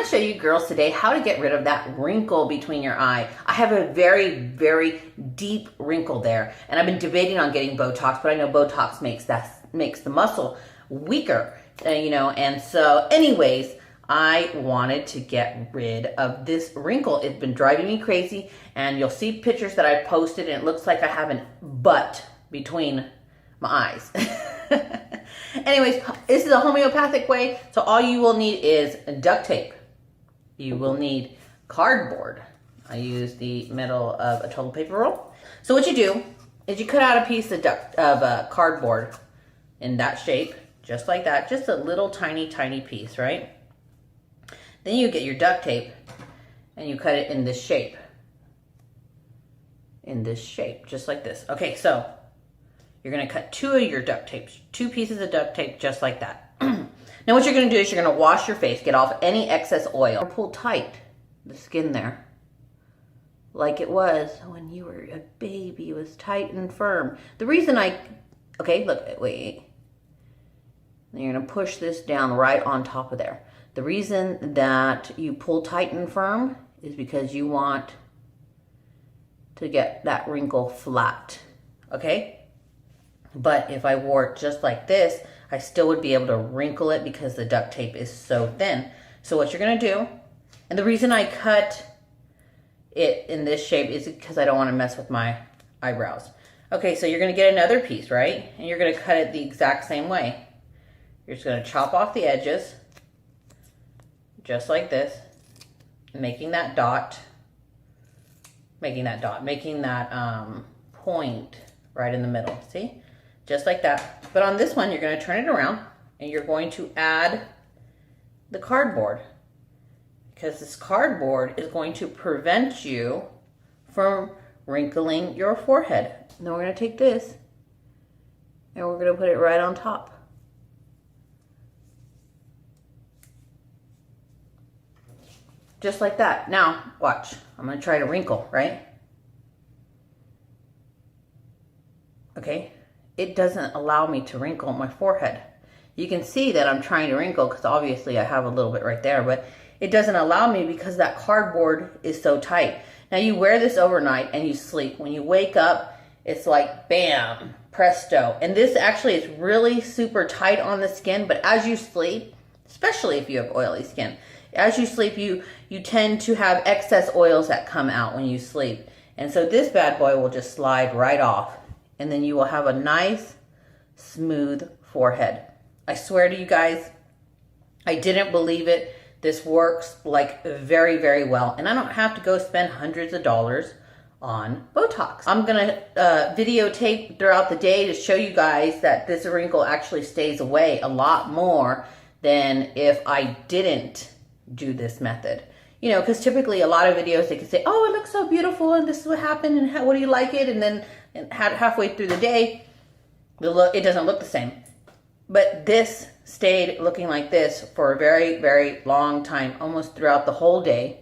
to show you girls today how to get rid of that wrinkle between your eye. I have a very, very deep wrinkle there, and I've been debating on getting Botox, but I know Botox makes the muscle weaker, and so anyways, I wanted to get rid of this wrinkle. It's been driving me crazy, and you'll see pictures that I posted, and it looks like I have a butt between my eyes. Anyways, this is a homeopathic way, so all you will need is duct tape. You will need cardboard. I use the middle of a toilet paper roll. So what you do is you cut out a piece of cardboard in that shape, just like that, just a little tiny piece, right? Then you get your duct tape and you cut it in this shape. Just like this. Okay, so you're gonna cut two of your duct tapes, 2 pieces of duct tape, just like that. Now what you're gonna do is you're gonna wash your face, get off any excess oil. Pull tight the skin there, like it was when you were a baby. It was tight and firm. The reason okay, look, wait. You're gonna push this down right on top of there. The reason that you pull tight and firm is because you want to get that wrinkle flat, okay? But if I wore it just like this, I still would be able to wrinkle it because the duct tape is so thin. So what you're gonna do, and the reason I cut it in this shape is because I don't wanna mess with my eyebrows. Okay, so you're gonna get another piece, right? And you're gonna cut it the exact same way. You're just gonna chop off the edges, just like this, making that dot, making that point right in the middle, see? Just like that. But on this one, you're gonna turn it around and you're going to add the cardboard, because this cardboard is going to prevent you from wrinkling your forehead. And then we're gonna take this and we're gonna put it right on top. Just like that. Now, watch. I'm going to try to wrinkle, right? Okay. It doesn't allow me to wrinkle my forehead. You can see that I'm trying to wrinkle because obviously I have a little bit right there, but it doesn't allow me because that cardboard is so tight. Now you wear this overnight and you sleep. When you wake up, it's like bam, presto. And this actually is really super tight on the skin, but as you sleep, especially if you have oily skin, as you sleep, you tend to have excess oils that come out when you sleep. And so this bad boy will just slide right off. And then you will have a nice, smooth forehead. I swear to you guys, I didn't believe it. This works like very, very well. And I don't have to go spend hundreds of dollars on Botox. I'm gonna videotape throughout the day to show you guys that this wrinkle actually stays away a lot more than if I didn't do this method. Because typically a lot of videos they can say, oh, it looks so beautiful and this is what happened and what do you like it? And then halfway through the day, it doesn't look the same. But this stayed looking like this for a very, very long time, almost throughout the whole day.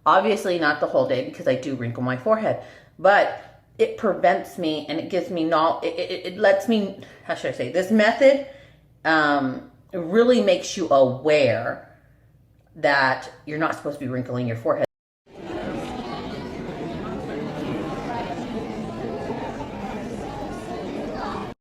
Obviously not the whole day because I do wrinkle my forehead, but it prevents me and it gives me it lets me, how should I say, this method really makes you aware that you're not supposed to be wrinkling your forehead.